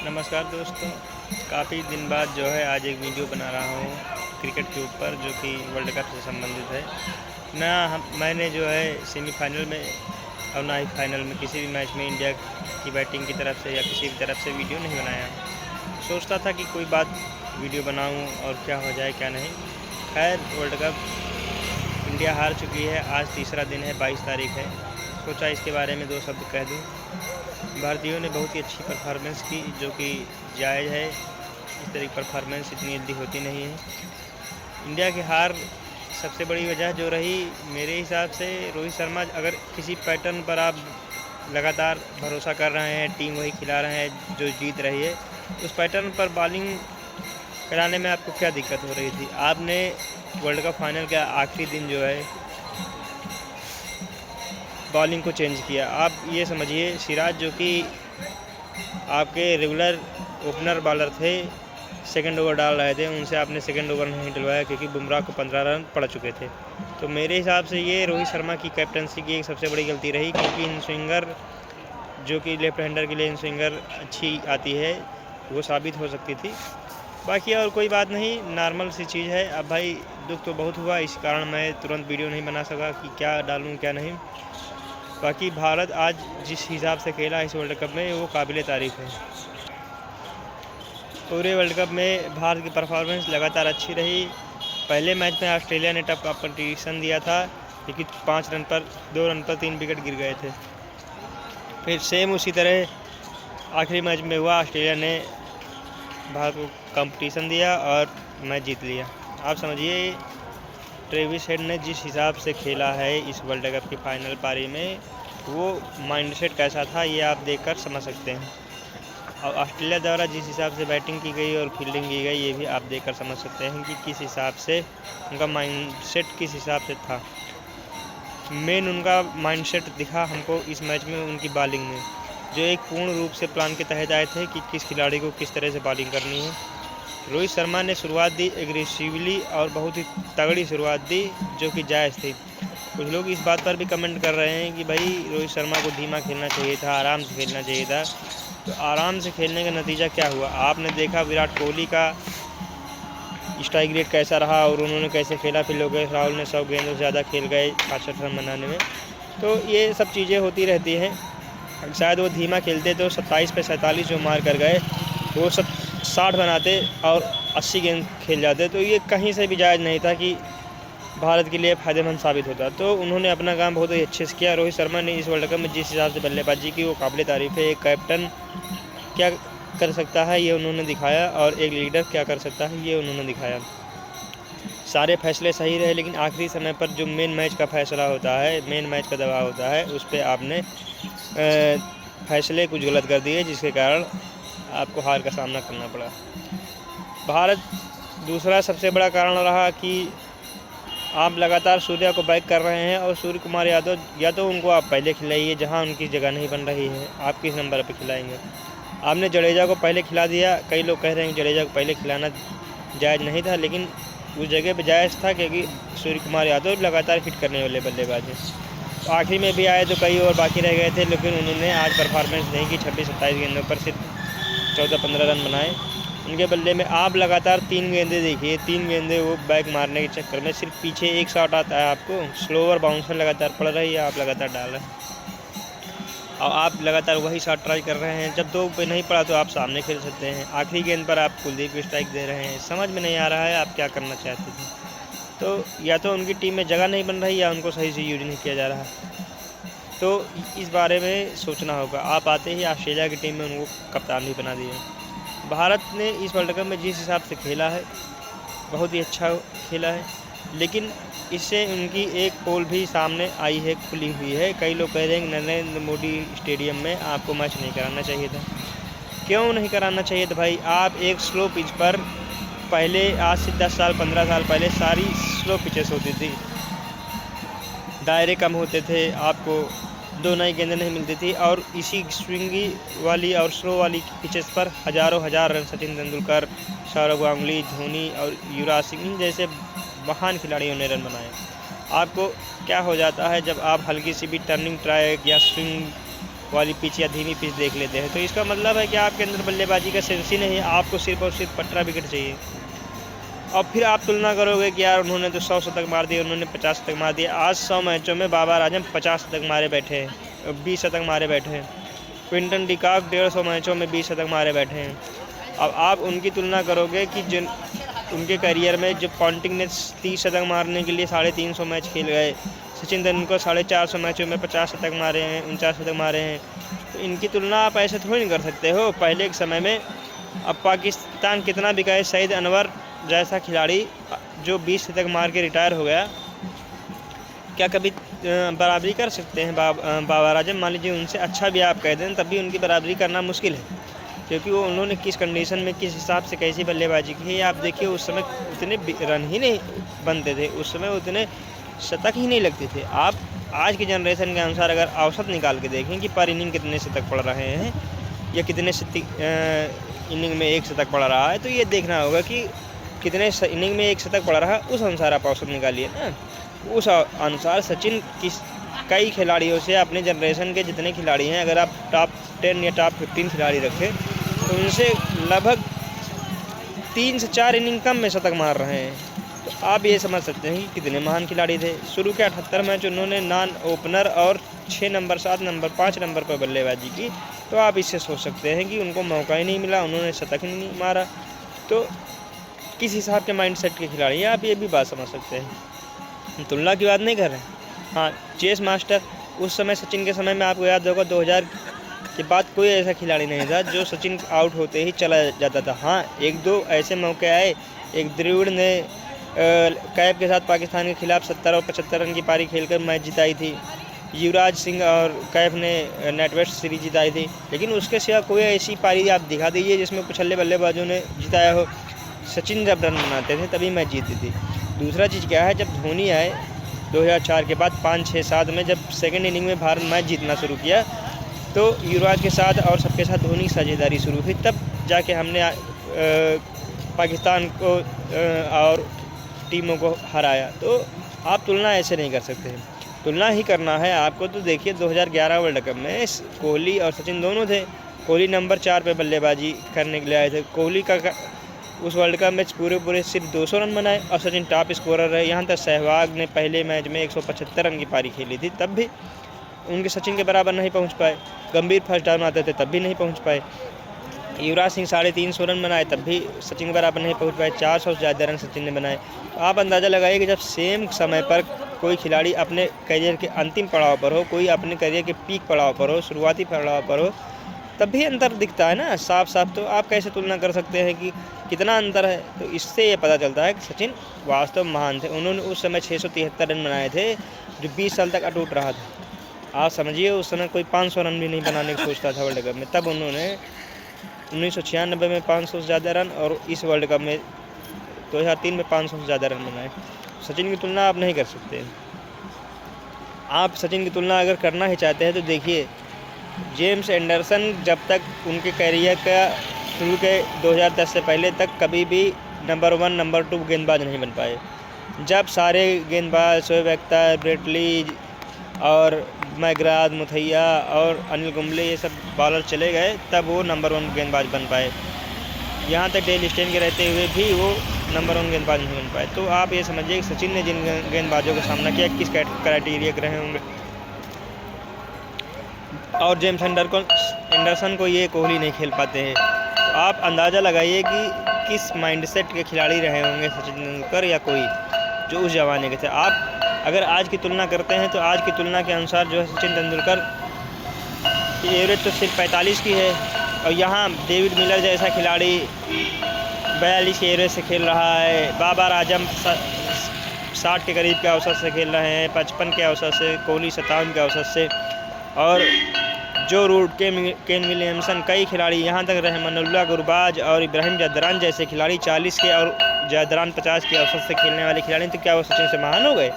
नमस्कार दोस्तों, काफ़ी दिन बाद जो है आज एक वीडियो बना रहा हूँ क्रिकेट के ऊपर, जो कि वर्ल्ड कप से संबंधित है। मैंने जो है सेमीफाइनल में और ना ही फाइनल में किसी भी मैच में इंडिया की बैटिंग की तरफ से या किसी भी तरफ से वीडियो नहीं बनाया। सोचता था कि कोई बात वीडियो बनाऊँ और क्या हो जाए क्या नहीं। खैर, वर्ल्ड कप इंडिया हार चुकी है। आज तीसरा दिन है, 22 तारीख है। सोचा इसके बारे में दो शब्द कह दूँ। भारतीयों ने बहुत ही अच्छी परफॉर्मेंस की, जो कि जायज़ है। इस तरह की परफॉर्मेंस इतनी जल्दी होती नहीं है। इंडिया की हार सबसे बड़ी वजह जो रही मेरे हिसाब से, रोहित शर्मा, अगर किसी पैटर्न पर आप लगातार भरोसा कर रहे हैं, टीम वही खिला रहे हैं जो जीत रही है, उस पैटर्न पर बॉलिंग कराने में आपको क्या दिक्कत हो रही थी? आपने वर्ल्ड कप फाइनल का आखिरी दिन जो है बॉलिंग को चेंज किया। आप ये समझिए, सिराज जो कि आपके रेगुलर ओपनर बॉलर थे, सेकंड ओवर डाल रहे थे, उनसे आपने सेकंड ओवर नहीं डलवाया क्योंकि बुमराह को 15 रन पड़ चुके थे। तो मेरे हिसाब से ये रोहित शर्मा की कैप्टनसी की एक सबसे बड़ी गलती रही, क्योंकि इन स्विंगर जो कि लेफ्ट हैंडर के लिए इन स्विंगर अच्छी आती है, वो साबित हो सकती थी। बाकी और कोई बात नहीं, नॉर्मल सी चीज़ है। अब भाई दुख तो बहुत हुआ, इस कारण मैं तुरंत वीडियो नहीं बना सका कि क्या डालूँ क्या नहीं। बाकी भारत आज जिस हिसाब से खेला इस वर्ल्ड कप में, वो काबिल तारीफ़ है। पूरे वर्ल्ड कप में भारत की परफॉर्मेंस लगातार अच्छी रही। पहले मैच में ऑस्ट्रेलिया ने टफ कंपटीशन दिया था, लेकिन 2 रन पर 3 विकेट गिर गए थे। फिर सेम उसी तरह आखिरी मैच में हुआ, ऑस्ट्रेलिया ने भारत को कंपटीशन दिया और मैच जीत लिया। आप समझिए, ट्रेविस हेड ने जिस हिसाब से खेला है इस वर्ल्ड कप की फाइनल पारी में, वो माइंडसेट कैसा था ये आप देखकर समझ सकते हैं। और ऑस्ट्रेलिया द्वारा जिस हिसाब से बैटिंग की गई और फील्डिंग की गई, ये भी आप देखकर समझ सकते हैं कि किस हिसाब से उनका माइंडसेट किस हिसाब से था। मेन उनका माइंडसेट दिखा हमको इस मैच में उनकी बॉलिंग में, जो एक पूर्ण रूप से प्लान के तहत आए थे कि किस खिलाड़ी को किस तरह से बॉलिंग करनी है। रोहित शर्मा ने शुरुआत दी एग्रेसिवली और बहुत ही तगड़ी शुरुआत दी, जो कि जायज़ थी। कुछ लोग इस बात पर भी कमेंट कर रहे हैं कि भाई रोहित शर्मा को धीमा खेलना चाहिए था, आराम से खेलना चाहिए था। तो आराम से खेलने का नतीजा क्या हुआ? आपने देखा विराट कोहली का स्ट्राइक रेट कैसा रहा और उन्होंने कैसे खेला। फिर लोकेश राहुल ने 100 गेंदों से ज़्यादा खेल गए 65 रन बनाने में। तो ये सब चीज़ें होती रहती हैं। शायद वो धीमा खेलते तो 27 पे 47 जो मार कर गए, वो 60 बनाते और 80 गेंद खेल जाते। तो ये कहीं से भी जायज़ नहीं था कि भारत के लिए फ़ायदेमंद साबित होता। तो उन्होंने अपना काम बहुत ही अच्छे से किया। रोहित शर्मा ने इस वर्ल्ड कप में जिस हिसाब से बल्लेबाजी की, वो काबिल तारीफ़ है। एक कैप्टन क्या कर सकता है ये उन्होंने दिखाया, और एक लीडर क्या कर सकता है ये उन्होंने दिखाया। सारे फैसले सही रहे, लेकिन आखिरी समय पर जो मेन मैच का फैसला होता है, मेन मैच का दबाव होता है, उस पर आपने फैसले कुछ गलत कर दिए, जिसके कारण आपको हार का सामना करना पड़ा। भारत दूसरा सबसे बड़ा कारण रहा कि आप लगातार सूर्या को बैक कर रहे हैं, और सूर्य कुमार यादव या तो उनको आप पहले खिलाइए जहां उनकी जगह नहीं बन रही है। आप किस नंबर पे खिलाएंगे? आपने जडेजा को पहले खिला दिया। कई लोग कह रहे हैं कि जडेजा को पहले खिलाना जायज़ नहीं था, लेकिन उस जगह पे जायज़ था, क्योंकि सूर्य कुमार यादव लगातार हिट करने वाले बल्लेबाज हैं। तो आखिरी में भी आए तो कई और बाकी रह गए थे, लेकिन उन्होंने आज परफॉर्मेंस नहीं की। 26-27 गेंदों पर सिर्फ 14-15 रन बनाए। उनके बल्ले में आप लगातार 3 गेंदें देखिए, 3 गेंदें वो बैक मारने के चक्कर में सिर्फ पीछे एक शॉट आता है आपको, स्लोअर बाउंसर लगातार पड़ रही है, आप लगातार डाल रहे हैं और आप लगातार वही शॉट ट्राई कर रहे हैं। जब 2 पे नहीं पड़ा तो आप सामने खेल सकते हैं। आखिरी गेंद पर आप कुलदीप को स्ट्राइक दे रहे हैं। समझ में नहीं आ रहा है आप क्या करना चाहते थे। तो या तो उनकी टीम में जगह नहीं बन रही, या उनको सही से यूज नहीं किया जा रहा। तो इस बारे में सोचना होगा। आप आते ही ऑस्ट्रेलिया की टीम में उनको कप्तान भी बना दिए। भारत ने इस वर्ल्ड कप में जिस हिसाब से खेला है, बहुत ही अच्छा खेला है, लेकिन इससे उनकी एक पोल भी सामने आई है, खुली हुई है। कई लोग कह रहे हैं कि नरेंद्र मोदी स्टेडियम में आपको मैच नहीं कराना चाहिए था। क्यों नहीं कराना चाहिए था भाई? आप एक स्लो पिच पर, पहले आज से 10 साल 15 साल पहले सारी स्लो पिचेस होती थी, दायरे कम होते थे, आपको 2 नई गेंदें नहीं मिलती थी, और इसी स्विंगी वाली और स्लो वाली पिचेस पर हज़ारों रन सचिन तेंदुलकर, सौरव गांगुली, धोनी और युवराज सिंह जैसे महान खिलाड़ियों ने रन बनाए। आपको क्या हो जाता है जब आप हल्की सी भी टर्निंग ट्रैक या स्विंग वाली पिच या धीमी पिच देख लेते हैं। तो इसका मतलब है कि आपके अंदर बल्लेबाजी का सेंस ही नहीं है, आपको सिर्फ और सिर्फ 15 विकेट चाहिए। और फिर आप तुलना करोगे कि यार उन्होंने तो 100 शतक मार दिए, उन्होंने 50 शतक मार दिए। आज 100 मैचों में बाबर आजम 50 शतक मारे बैठे हैं, 20 शतक मारे बैठे हैं। क्विंटन डिकॉक 150 मैचों में 20 शतक मारे बैठे हैं। अब आप उनकी तुलना करोगे कि जिन उनके करियर में जब पॉन्टिंग ने 30 शतक मारने के लिए 350 मैच खेल गए, सचिन तेंदुलकर 450 मैचों में 50 शतक मारे हैं, 49 शतक मारे हैं। तो इनकी तुलना आप ऐसे थोड़ी नहीं कर सकते हो। पहले के समय में अब पाकिस्तान कितना भी कहे, सईद अनवर जैसा खिलाड़ी जो 20 शतक मार के रिटायर हो गया, क्या कभी बराबरी कर सकते हैं बाबर आजम? मान लीजिए उनसे अच्छा भी आप कह दें, तब भी उनकी बराबरी करना मुश्किल है, क्योंकि वो उन्होंने किस कंडीशन में किस हिसाब से कैसी बल्लेबाजी की है। आप देखिए उस समय उतने रन ही नहीं बनते थे, उस समय उतने शतक ही नहीं लगते थे। आप आज की जनरेशन के अनुसार अगर औसत निकाल के देखें कि पर इनिंग कितने शतक पड़ रहे हैं या कितने इनिंग में एक शतक पड़ रहा है, तो ये देखना होगा कि कितने इनिंग में एक शतक पड़ रहा है, उस अनुसार आप औसत निकालिए ना। उस अनुसार सचिन कई खिलाड़ियों से, अपने जनरेशन के जितने खिलाड़ी हैं, अगर आप टॉप 10 या टॉप 15 खिलाड़ी रखें तो उनसे लगभग 3 से 4 इनिंग कम में शतक मार रहे हैं। तो आप ये समझ सकते हैं कि कितने महान खिलाड़ी थे। शुरू के 78 मैच उन्होंने नॉन ओपनर और 6 नंबर, 7 नंबर, 5 नंबर पर बल्लेबाजी की। तो आप इससे सोच सकते हैं कि उनको मौका ही नहीं मिला, उन्होंने शतक ही नहीं मारा। तो किस हिसाब के माइंडसेट के खिलाड़ी हैं, आप ये भी बात समझ सकते हैं। तुलना की बात नहीं कर रहे हैं। हाँ, चेस मास्टर उस समय, सचिन के समय में आपको याद होगा 2000 के बाद कोई ऐसा खिलाड़ी नहीं था जो सचिन आउट होते ही चला जाता था। हाँ, 1-2 ऐसे मौके आए। एक द्रविड़ ने कैफ के साथ पाकिस्तान के खिलाफ 70 और 75 रन की पारी खेलकर मैच जिताई थी। युवराज सिंह और कैफ ने नेटवेस्ट सीरीज जिताई थी। लेकिन उसके सिवा कोई ऐसी पारी आप दिखा दीजिए जिसमें पिछले बल्लेबाजों ने जिताया हो। सचिन जब रन बनाते थे तभी मैच जीती थी। दूसरा चीज़ क्या है, जब धोनी आए 2004 के बाद 5, 6, 7 में जब सेकेंड इनिंग में भारत मैच जीतना शुरू किया, तो युवराज के साथ और सबके साथ धोनी की साझेदारी शुरू हुई। तब जाके हमने पाकिस्तान को और टीमों को हराया। तो आप तुलना ऐसे नहीं कर सकते हैं। तुलना ही करना है आपको तो देखिए 2011 वर्ल्ड कप में कोहली और सचिन दोनों थे। कोहली नंबर 4 पे बल्लेबाजी करने के लिए आए थे। कोहली का उस वर्ल्ड कप में पूरे सिर्फ 200 रन बनाए और सचिन टॉप स्कोरर रहे। यहाँ तक सहवाग ने पहले मैच में 175 रन की पारी खेली थी, तब भी उनके सचिन के बराबर नहीं पहुँच पाए। गंभीर फर्स्ट डाउन आते थे तब भी नहीं पहुँच पाए। युवराज सिंह 350 रन बनाए तब भी सचिन के बराबर नहीं पहुँच पाए। 400 से ज़्यादा रन सचिन ने बनाए। तो आप अंदाज़ा लगाइए कि जब सेम समय पर कोई खिलाड़ी अपने करियर के अंतिम पड़ाव पर हो, कोई अपने करियर के पीक पड़ाव पर हो, शुरुआती पड़ाव पर हो, तब भी अंतर दिखता है ना साफ साफ। तो आप कैसे तुलना कर सकते हैं कि कितना अंतर है? तो इससे ये पता चलता है कि सचिन वास्तव महान थे। उन्होंने उस समय 673 रन बनाए थे, जो 20 साल तक अटूट रहा था। आप समझिए उस समय कोई 500 रन भी नहीं बनाने की सोचता था वर्ल्ड कप में। तब उन्होंने 1996 में 500 से ज़्यादा रन और इस वर्ल्ड कप में 2003 में 500 से ज़्यादा रन बनाए। सचिन की तुलना आप नहीं कर सकते। आप सचिन की तुलना अगर करना ही चाहते हैं तो देखिए जेम्स एंडरसन जब तक उनके करियर का शुरू के 2010 से पहले तक कभी भी नंबर 1, नंबर 2 गेंदबाज नहीं बन पाए। जब सारे गेंदबाज शोएब अख्तर, ब्रेट ली और मैकग्राथ, मुथैया और अनिल कुंबले ये सब बॉलर चले गए, तब वो नंबर 1 गेंदबाज बन पाए। यहाँ तक डेल स्टेन के रहते हुए भी वो नंबर 1 गेंदबाज नहीं बन पाए। तो आप ये समझिए कि सचिन ने जिन गेंदबाजों का सामना किया किस क्राइटेरिया के रहे होंगे। और जेम्स एंडरसन को ये कोहली नहीं खेल पाते हैं। तो आप अंदाज़ा लगाइए कि किस माइंडसेट के खिलाड़ी रहे होंगे सचिन तेंदुलकर या कोई जो उस ज़माने के थे। आप अगर आज की तुलना करते हैं तो आज की तुलना के अनुसार जो है सचिन तेंदुलकर की एवरेज तो सिर्फ 45 की है, और यहाँ डेविड मिलर जैसा खिलाड़ी 42 के एवरेज से खेल रहा है। बाबर आजम 60 के करीब के औसत से खेल रहे हैं, 55 के औसत से, कोहली 57 के औसत से, और जो रूट केन विलियमसन, कई खिलाड़ी यहाँ तक रहमानुल्लाह गुरबाज और इब्राहिम जदरान जैसे खिलाड़ी 40 के और जदरान 50 के औसत से खेलने वाले खिलाड़ी। तो क्या वो सचिन से महान हो गए?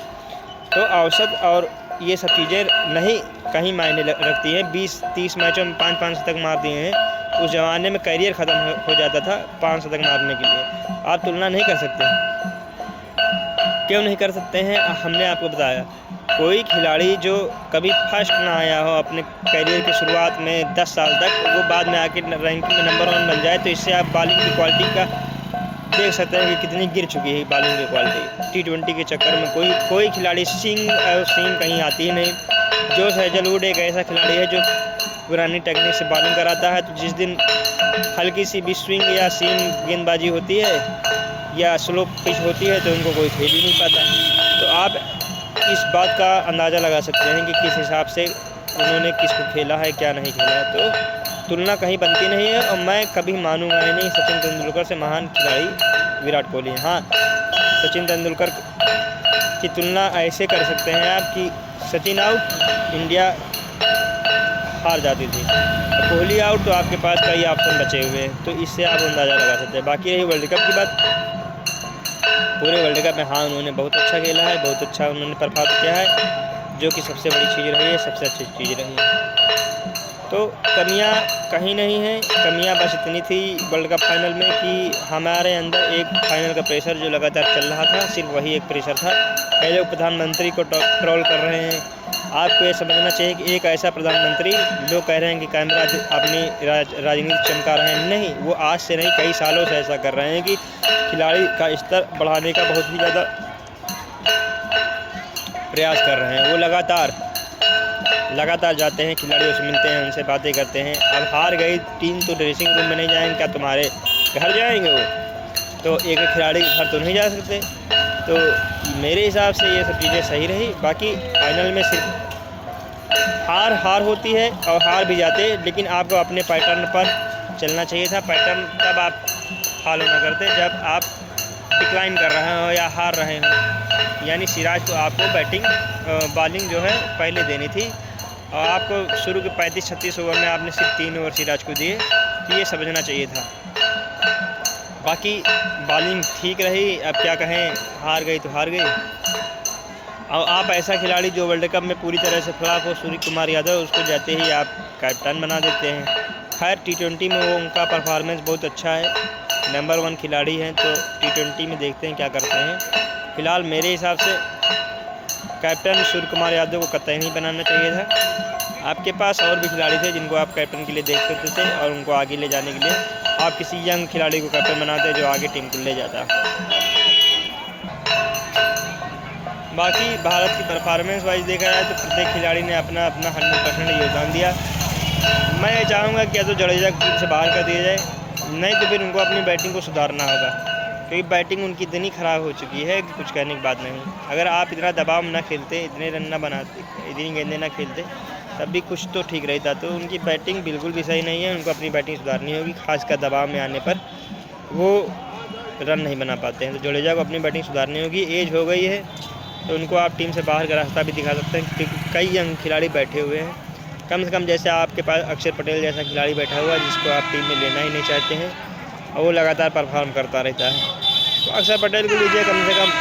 तो औसत और ये सब चीज़ें नहीं कहीं मायने रखती हैं। 20-30 मैचों में 5-5 शतक मार दिए हैं। उस ज़माने में करियर ख़त्म हो जाता था 5 शतक मारने के लिए। आप तुलना नहीं कर सकते। क्यों नहीं कर सकते हैं? हमने आपको बताया कोई खिलाड़ी जो कभी फर्स्ट ना आया हो अपने करियर की शुरुआत में 10 साल तक, वो बाद में आके रैंकिंग में नंबर 1 बन जाए, तो इससे आप बॉलिंग की क्वालिटी का देख सकते हैं कि कितनी गिर चुकी है बॉलिंग की क्वालिटी। T20 के चक्कर में कोई खिलाड़ी स्विंग कहीं आती ही नहीं। जोश हेजलवुड एक ऐसा खिलाड़ी है जो पुरानी टेक्निक से बॉलिंग कराता है, तो जिस दिन हल्की सी भी स्विंग या सीम गेंदबाजी होती है या स्लो पिच होती है तो उनको कोई खेल ही नहीं पाता। तो आप इस बात का अंदाज़ा लगा सकते हैं कि किस हिसाब से उन्होंने किसको खेला है, क्या नहीं खेला है। तो तुलना कहीं बनती नहीं है, और मैं कभी मानूंगा ही नहीं सचिन तेंदुलकर से महान खिलाड़ी विराट कोहली। हाँ, सचिन तेंदुलकर की तुलना ऐसे कर सकते हैं आप कि सचिन आउट इंडिया हार जाती थी, कोहली आउट तो आपके पास कई ऑप्शन बचे हुए हैं, तो इससे आप अंदाज़ा लगा सकते हैं। बाकी रही वर्ल्ड कप की बात, पूरे वर्ल्ड कप में हाँ उन्होंने बहुत अच्छा खेला है, बहुत अच्छा उन्होंने परफॉर्म किया है, जो कि सबसे बड़ी चीज़ रही है, सबसे अच्छी चीज़ रही है। तो कमियां कहीं नहीं है, कमियां बस इतनी थी वर्ल्ड कप फाइनल में कि हमारे अंदर एक फाइनल का प्रेशर जो लगातार चल रहा था, सिर्फ वही एक प्रेशर था। कई लोग प्रधानमंत्री को ट्रोल कर रहे हैं। आपको ये समझना चाहिए कि एक ऐसा प्रधानमंत्री, लोग कह रहे हैं कि कैमरा अपनी राजनीति चमका रहे हैं, नहीं, वो आज से नहीं कई सालों से ऐसा कर रहे हैं कि खिलाड़ी का स्तर बढ़ाने का बहुत ही ज़्यादा प्रयास कर रहे हैं। वो लगातार जाते हैं, खिलाड़ियों से मिलते हैं, उनसे बातें करते हैं। अब हार गई टीम तो ड्रेसिंग रूम में नहीं जाएंगे, क्या तुम्हारे घर जाएंगे? वो तो एक खिलाड़ी के घर तो नहीं जा सकते। तो मेरे हिसाब से ये सब चीज़ें सही रही। बाकी फाइनल में सिर्फ हार होती है और हार भी जाते, लेकिन आपको अपने पैटर्न पर चलना चाहिए था। पैटर्न तब आप फॉलो न करते जब आप डिक्लाइन कर रहे हो या हार रहे हो। यानी सिराज को आपको बॉलिंग जो है पहले देनी थी, और आपको शुरू के 35-36 ओवर में आपने सिर्फ 3 ओवर सिराज को दिए, तो ये समझना चाहिए था। बाकी बॉलिंग ठीक रही, अब क्या कहें, हार गई तो हार गई। और आप ऐसा खिलाड़ी जो वर्ल्ड कप में पूरी तरह से फ्लॉप हो, सूर्य कुमार यादव, उसको जाते ही आप कैप्टन बना देते हैं। खैर T20 में वो उनका परफॉर्मेंस बहुत अच्छा है, नंबर 1 खिलाड़ी हैं, तो T20 में देखते हैं क्या करते हैं। फ़िलहाल मेरे हिसाब से कैप्टन सूर्य कुमार यादव को कतई नहीं बनाना चाहिए था। आपके पास और भी खिलाड़ी थे जिनको आप कैप्टन के लिए देख सकते थे, और उनको आगे ले जाने के लिए आप किसी यंग खिलाड़ी को कैप्टन बनाते जो आगे टीम को ले जाता। बाकी भारत की परफॉर्मेंस वाइज देखा जाए तो प्रत्येक खिलाड़ी ने अपना 100% योगदान दिया। मैं चाहूँगा कि या तो जडेजा को टीम से बाहर कर दिया जाए, नहीं तो फिर उनको अपनी बैटिंग को सुधारना होगा, क्योंकि बैटिंग उनकी इतनी ख़राब हो चुकी है कि कुछ कहने की बात नहीं। अगर आप इतना दबाव ना खेलते, इतने रन ना बनाते, इतनी गेंदें ना खेलते, तब भी कुछ तो ठीक रहता। तो उनकी बैटिंग बिल्कुल भी सही नहीं है, उनको अपनी बैटिंग सुधारनी होगी। खासकर दबाव में आने पर वो रन नहीं बना पाते हैं, तो जडेजा को अपनी बैटिंग सुधारनी होगी। एज हो गई है तो उनको आप टीम से बाहर का रास्ता भी दिखा सकते हैं, क्योंकि कई यंग खिलाड़ी बैठे हुए हैं। कम से कम जैसे आपके पास अक्षर पटेल जैसा खिलाड़ी बैठा हुआ है जिसको आप टीम में लेना ही नहीं चाहते हैं, और वो लगातार परफॉर्म करता रहता है। तो अक्षर पटेल को लीजिए, कम से कम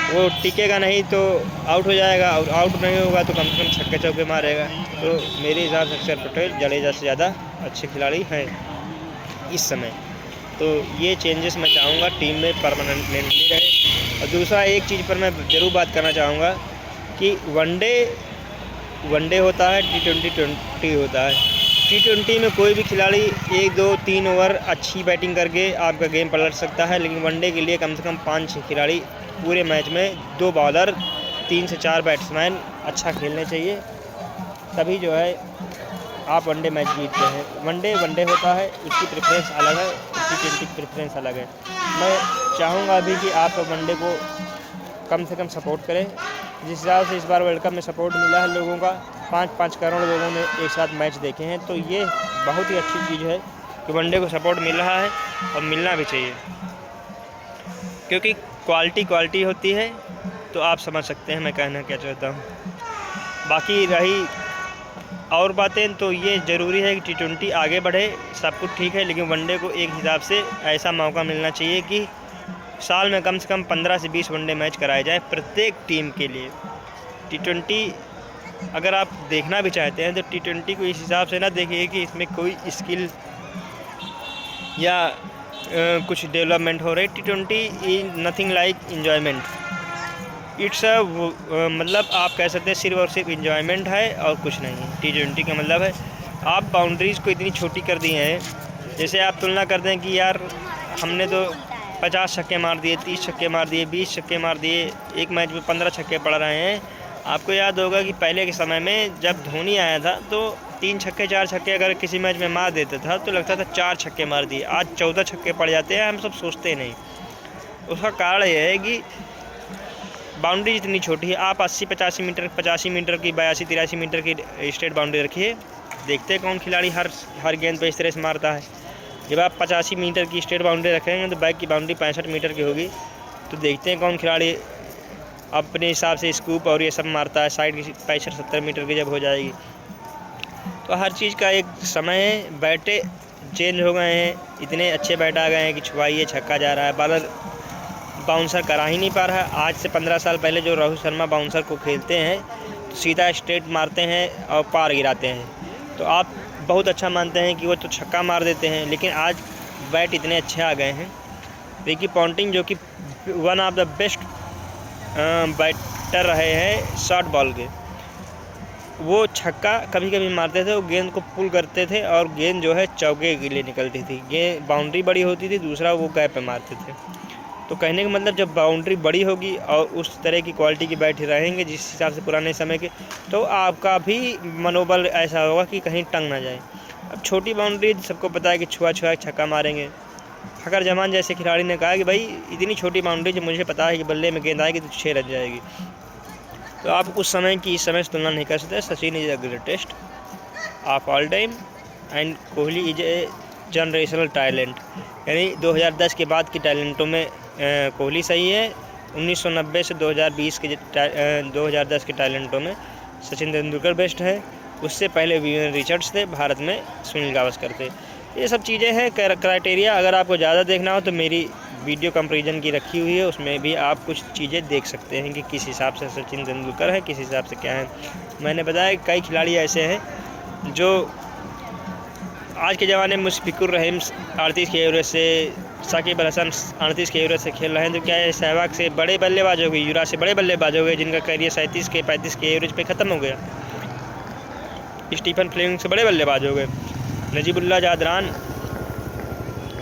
वो टिकेगा नहीं तो आउट हो जाएगा, और आउट नहीं होगा तो कम से कम छक्के चौके मारेगा। तो मेरे हिसाब से अक्षर पटेल जडेजा से ज़्यादा अच्छे खिलाड़ी हैं इस समय। तो ये चेंजेस मैं चाहूँगा टीम में परमानेंटली रहे। और दूसरा एक चीज़ पर मैं ज़रूर बात करना चाहूँगा कि वनडे होता है, T20 होता है। T20 में कोई भी खिलाड़ी 1, 2, 3 ओवर अच्छी बैटिंग करके आपका गेम पलट सकता है, लेकिन वनडे के लिए कम से कम 5-6 खिलाड़ी पूरे मैच में, 2 बॉलर, 3 से 4 बैट्समैन अच्छा खेलने चाहिए, तभी जो है आप वनडे मैच जीतते हैं। वनडे होता है, उसकी प्रेफरेंस अलग है, T20 की प्रेफरेंस अलग है। मैं चाहूँगा अभी कि आप वनडे को कम से कम सपोर्ट करें। जिस हिसाब से इस बार वर्ल्ड कप में सपोर्ट मिला है लोगों का, 5-5 करोड़ लोगों ने एक साथ मैच देखे हैं, तो ये बहुत ही अच्छी चीज़ है कि वनडे को सपोर्ट मिल रहा है, और मिलना भी चाहिए, क्योंकि क्वालिटी होती है। तो आप समझ सकते हैं मैं कहना क्या चाहता हूँ। बाकी रही और बातें, तो ये ज़रूरी है कि T20 आगे बढ़े, सब कुछ ठीक है, लेकिन वनडे को एक हिसाब से ऐसा मौका मिलना चाहिए कि साल में कम से कम 15 से 20 वनडे मैच कराए जाए प्रत्येक टीम के लिए। T20 अगर आप देखना भी चाहते हैं तो T20 को इस हिसाब से ना देखिए कि इसमें कोई स्किल या कुछ डेवलपमेंट हो रही। T20 is nothing like enjoyment. It's मतलब आप कह सकते हैं सिर्फ और सिर्फ इंजॉयमेंट है और कुछ नहीं। T20 का मतलब है आप बाउंड्रीज़ को इतनी छोटी कर दी हैं। जैसे आप तुलना करते हैं कि यार हमने तो 50 छक्के मार दिए, 30 छक्के मार दिए, 20 छक्के मार दिए, एक मैच में 15 छक्के पड़ रहे हैं। आपको याद होगा कि पहले के समय में जब धोनी आया था तो 3 छक्के 4 छक्के अगर किसी मैच में मार देता था तो लगता था 4 छक्के मार दिए। आज 14 छक्के पड़ जाते हैं, हम सब सोचते नहीं। उसका कारण यह है कि बाउंड्री इतनी छोटी है। आप 80-85 मीटर, 85 मीटर की, 82-83 मीटर की स्ट्रेट बाउंड्री रखिए, देखते हैं कौन खिलाड़ी हर गेंद पे इस तरह से मारता है। जब आप 85 मीटर की स्ट्रेट बाउंड्री रखेंगे तो बैक की बाउंड्री 65 मीटर की होगी, तो देखते हैं कौन खिलाड़ी अपने हिसाब से स्कूप और ये सब मारता है। साइड की 65-70 मीटर की जब हो जाएगी तो हर चीज़ का एक समय है। बैटे चेंज हो गए हैं, इतने अच्छे बैट आ गए हैं कि छुआइए छक्का जा रहा है, बॉलर बाउंसर करा ही नहीं पा रहा है। आज से 15 साल पहले जो राहुल शर्मा बाउंसर को खेलते हैं तो सीधा स्ट्रेट मारते हैं और पार गिराते हैं, तो आप बहुत अच्छा मानते हैं कि वो तो छक्का मार देते हैं। लेकिन आज बैट इतने अच्छे आ गए हैं। रिकी पॉन्टिंग जो कि one of the best batter रहे हैं शॉर्ट बॉल के, वो छक्का कभी कभी मारते थे, वो गेंद को पुल करते थे और गेंद जो है चौके के लिए निकलती थी। गेंद बाउंड्री बड़ी होती थी, दूसरा वो गैप पे मारते थे। तो कहने का मतलब जब बाउंड्री बड़ी होगी और उस तरह की क्वालिटी की बैट रहेंगे जिस हिसाब से पुराने समय के, तो आपका भी मनोबल ऐसा होगा कि कहीं टंग ना जाए। अब छोटी बाउंड्री सबको पता है कि छुआ छक्का मारेंगे। फखर जमान जैसे खिलाड़ी ने कहा कि भाई इतनी छोटी बाउंड्री जब मुझे पता है कि बल्ले में गेंद आएगी तो 6 रन जाएगी। तो आप उस समय की इस समय से तुलना नहीं कर सकते। Sachin is the greatest of all time and Kohli is a generational talent. यानी 2010 के बाद के टैलेंटों में कोहली सही है। 1990 से 2010 के टैलेंटों में सचिन तेंदुलकर बेस्ट है। उससे पहले विवियन रिचर्ड्स थे, भारत में सुनील गावस्कर थे। ये सब चीज़ें हैं क्राइटेरिया। अगर आपको ज़्यादा देखना हो तो मेरी वीडियो कंपैरिजन की रखी हुई है, उसमें भी आप कुछ चीज़ें देख सकते हैं कि किस हिसाब से सचिन तेंदुलकर है, किस हिसाब से क्या है। मैंने बताया कई खिलाड़ी ऐसे हैं जो आज के ज़माने में मुशफिकुर रहीम 38 के एवरेज से, साकिब अल हसन 38 के एवरेज से खेल रहे हैं, तो क्या है सहवाग से बड़े बल्लेबाज हो गए, युवराज से बड़े बल्लेबाज हो गए जिनका करियर 37 के 35 के एवरेज पे ख़त्म हो गया। स्टीफन फ्लेमिंग से बड़े बल्लेबाज हो गए। नजीबुल्लाह जादरान,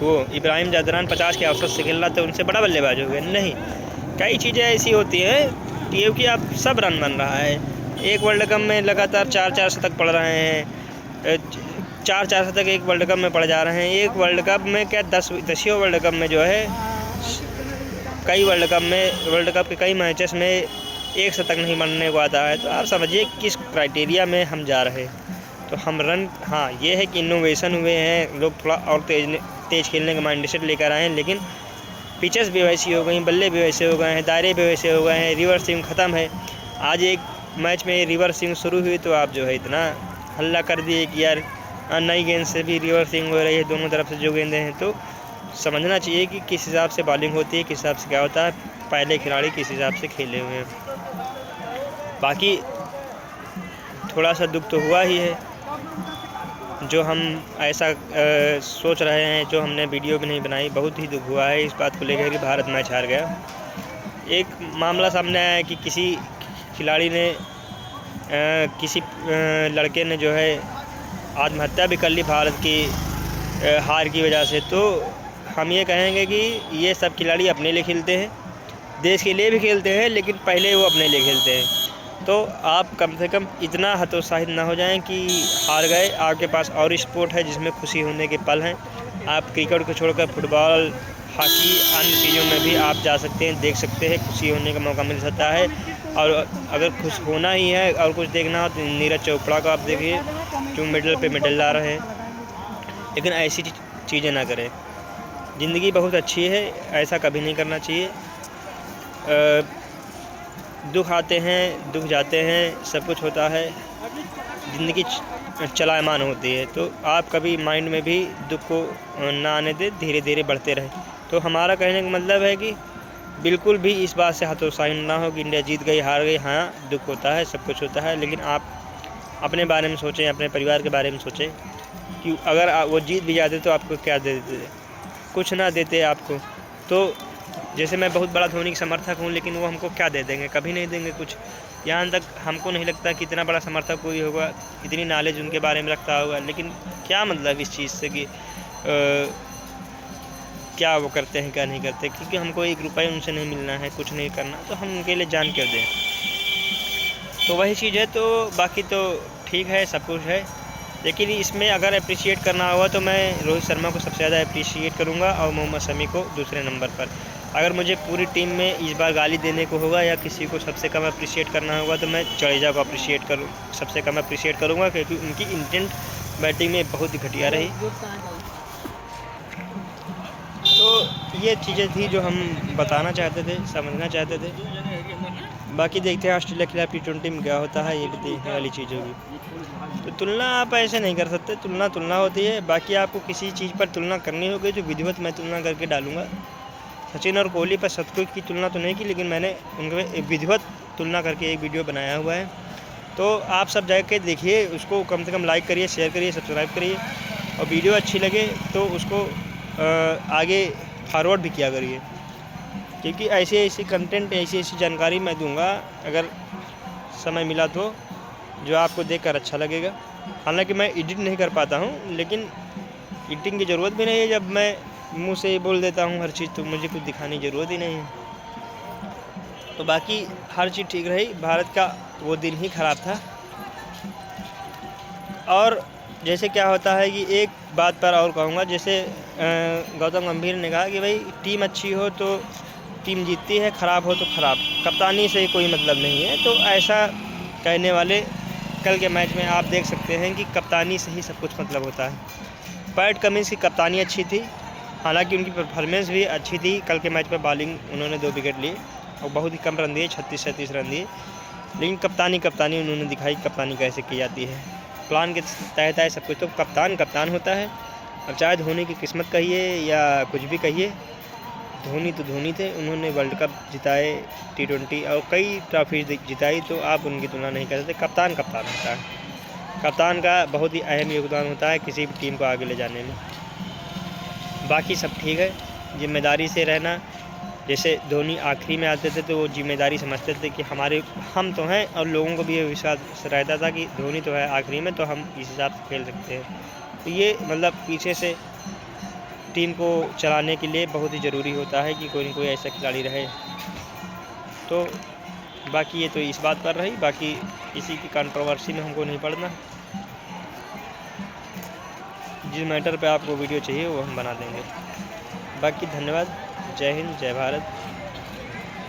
वो इब्राहिम जादरान 50 के औसत से खेल रहा था, उनसे बड़ा बल्लेबाज हो गए। नहीं, कई चीज़ें ऐसी होती हैं क्योंकि अब सब रन बन रहा है। एक वर्ल्ड कप में लगातार 4-4 शतक पड़ रहे हैं, 4-4 शतक एक वर्ल्ड कप में पड़ जा रहे हैं। एक वर्ल्ड कप में क्या 10वें वर्ल्ड कप में जो है कई वर्ल्ड कप के कई मैचेस में एक शतक नहीं बनने को आता है। तो आप समझिए किस क्राइटेरिया में हम जा रहे हैं। तो हम रन, हाँ ये है कि इनोवेशन हुए हैं, लोग थोड़ा और तेज़ खेलने का माइंड सेट लेकर आए हैं, लेकिन पिचेस भी वैसी हो गई, बल्ले भी वैसे हो गए हैं, दायरे भी वैसे हो गए हैं, रिवर्स स्विंग ख़त्म है। आज एक मैच में रिवर्स स्विंग शुरू हुई तो आप जो है इतना हल्ला कर दिए कि यार नई गेंद से भी रिवर्स स्विंग हो रही है, दोनों तरफ से जो गेंदें हैं। तो समझना चाहिए कि किस हिसाब से बॉलिंग होती है, किस हिसाब से क्या होता है, पहले खिलाड़ी किस हिसाब से खेले हुए हैं। बाकी थोड़ा सा दुख तो हुआ ही है जो हम ऐसा सोच रहे हैं, जो हमने वीडियो भी नहीं बनाई। बहुत ही दुख हुआ है इस बात को लेकर कि भारत मैच हार गया। एक मामला सामने आया है कि किसी खिलाड़ी ने किसी लड़के ने जो है आत्महत्या भी कर ली भारत की हार की वजह से। तो हम ये कहेंगे कि ये सब खिलाड़ी अपने लिए खेलते हैं, देश के लिए भी खेलते हैं, लेकिन पहले वो अपने लिए खेलते हैं। तो आप कम से कम इतना हतोत्साहित ना हो जाएं कि हार गए। आपके पास और स्पोर्ट है जिसमें खुशी होने के पल हैं। आप क्रिकेट को छोड़कर फुटबॉल, हॉकी, अन्य चीज़ों में भी आप जा सकते हैं, देख सकते हैं, खुशी होने का मौका मिल सकता है। और अगर खुश होना ही है और कुछ देखना हो तो नीरज चोपड़ा को आप देखिए जो मेडल पे मेडल ला रहे हैं। लेकिन ऐसी चीज़ें ना करें। ज़िंदगी बहुत अच्छी है, ऐसा कभी नहीं करना चाहिए। दुख आते हैं, दुख जाते हैं, सब कुछ होता है, ज़िंदगी चलायमान होती है। तो आप कभी माइंड में भी दुख को ना आने दें, धीरे धीरे बढ़ते रहें। तो हमारा कहने का मतलब है कि बिल्कुल भी इस बात से हतोत्साहित ना हो कि इंडिया जीत गई, हार गई। हाँ, दुख होता है, सब कुछ होता है, लेकिन आप अपने बारे में सोचें, अपने परिवार के बारे में सोचें कि अगर वो जीत भी जाते तो आपको क्या दे देते, कुछ ना देते आपको। तो जैसे मैं बहुत बड़ा धोनी का समर्थक हूँ, लेकिन वो हमको क्या दे देंगे, कभी नहीं देंगे कुछ। यहाँ तक हमको नहीं लगता कि इतना बड़ा समर्थक कोई होगा, इतनी नॉलेज उनके बारे में रखता होगा, लेकिन क्या मतलब इस चीज़ से कि क्या वो करते हैं क्या नहीं करते, क्योंकि हमको 1 रुपये उनसे नहीं मिलना है, कुछ नहीं करना, तो हम उनके लिए जान क्यों दें। तो वही चीज़ है। तो बाकी तो ठीक है, सब कुछ है, लेकिन इसमें अगर अप्रिशिएट करना होगा तो मैं रोहित शर्मा को सबसे ज़्यादा अप्रिशिएट करूँगा और मोहम्मद शमी को दूसरे नंबर पर। अगर मुझे पूरी टीम में इस बार गाली देने को होगा या किसी को सबसे कम अप्रिशिएट करना होगा तो मैं जडेजा को सबसे कम अप्रिशिएट करूँगा, क्योंकि उनकी इंटेंट बैटिंग में बहुत ही घटिया रही। तो ये चीज़ें थी जो हम बताना चाहते थे, समझना चाहते थे। बाकी देखते हैं ऑस्ट्रेलिया के खिलाफ T20 में क्या होता है, ये भी देखने वाली चीज़ होगी। तो तुलना आप ऐसे नहीं कर सकते, तुलना होती है। बाकी आपको किसी चीज़ पर तुलना करनी होगी तो विधिवत मैं तुलना करके डालूँगा। सचिन और कोहली पर शतकों की तुलना तो नहीं की, लेकिन मैंने उनके विधिवत तुलना करके एक वीडियो बनाया हुआ है। तो आप सब जाके देखिए, उसको कम से कम लाइक करिए, शेयर करिए, सब्सक्राइब करिए, और वीडियो अच्छी लगे तो उसको आगे फॉरवर्ड भी किया करिए, क्योंकि ऐसी कंटेंट, ऐसी जानकारी मैं दूंगा अगर समय मिला तो, जो आपको देखकर अच्छा लगेगा। हालांकि मैं एडिट नहीं कर पाता हूं, लेकिन एडिटिंग की ज़रूरत भी नहीं है। जब मैं मुंह से बोल देता हूं हर चीज़, तो मुझे कुछ दिखाने की ज़रूरत ही नहीं है। तो बाकी हर चीज़ ठीक रही। भारत का वो दिन ही ख़राब था। और जैसे क्या होता है कि एक बात पर और कहूँगा, जैसे गौतम गंभीर ने कहा कि भाई टीम अच्छी हो तो टीम जीतती है, ख़राब हो तो ख़राब, कप्तानी से कोई मतलब नहीं है। तो ऐसा कहने वाले कल के मैच में आप देख सकते हैं कि कप्तानी से ही सब कुछ मतलब होता है। पैट कमिंस की कप्तानी अच्छी थी, हालांकि उनकी परफॉर्मेंस भी अच्छी थी। कल के मैच में बॉलिंग उन्होंने 2 विकेट लिए और बहुत ही कम रन दिए, 36-37 रन दिए, लेकिन कप्तानी उन्होंने दिखाई, कप्तानी कैसे की जाती है। प्लान के तहत है सब कुछ। तो कप्तान होता है। अब चाहे धोनी की किस्मत कहिए या कुछ भी कहिए, धोनी तो धोनी थे। उन्होंने वर्ल्ड कप जिताए, T20 और कई ट्रॉफी जिताई, तो आप उनकी तुलना नहीं कर सकते। कप्तान होता है। कप्तान का बहुत ही अहम योगदान होता है किसी भी टीम को आगे ले जाने में। बाकी सब ठीक है, जिम्मेदारी से रहना। जैसे धोनी आखिरी में आते थे तो वो जिम्मेदारी समझते थे कि हम तो हैं, और लोगों को भी ये विश्वास रहता था कि धोनी तो है आखिरी में, तो हम इस हिसाब से खेल सकते हैं। तो ये मतलब पीछे से टीम को चलाने के लिए बहुत ही ज़रूरी होता है कि कोई न कोई ऐसा खिलाड़ी रहे। तो बाकी ये तो इस बात पर रही। बाकी किसी की कंट्रोवर्सी में हमको नहीं पड़ना। जिस मैटर पे आपको वीडियो चाहिए वो हम बना देंगे। बाकी धन्यवाद। जय हिंद, जय भारत।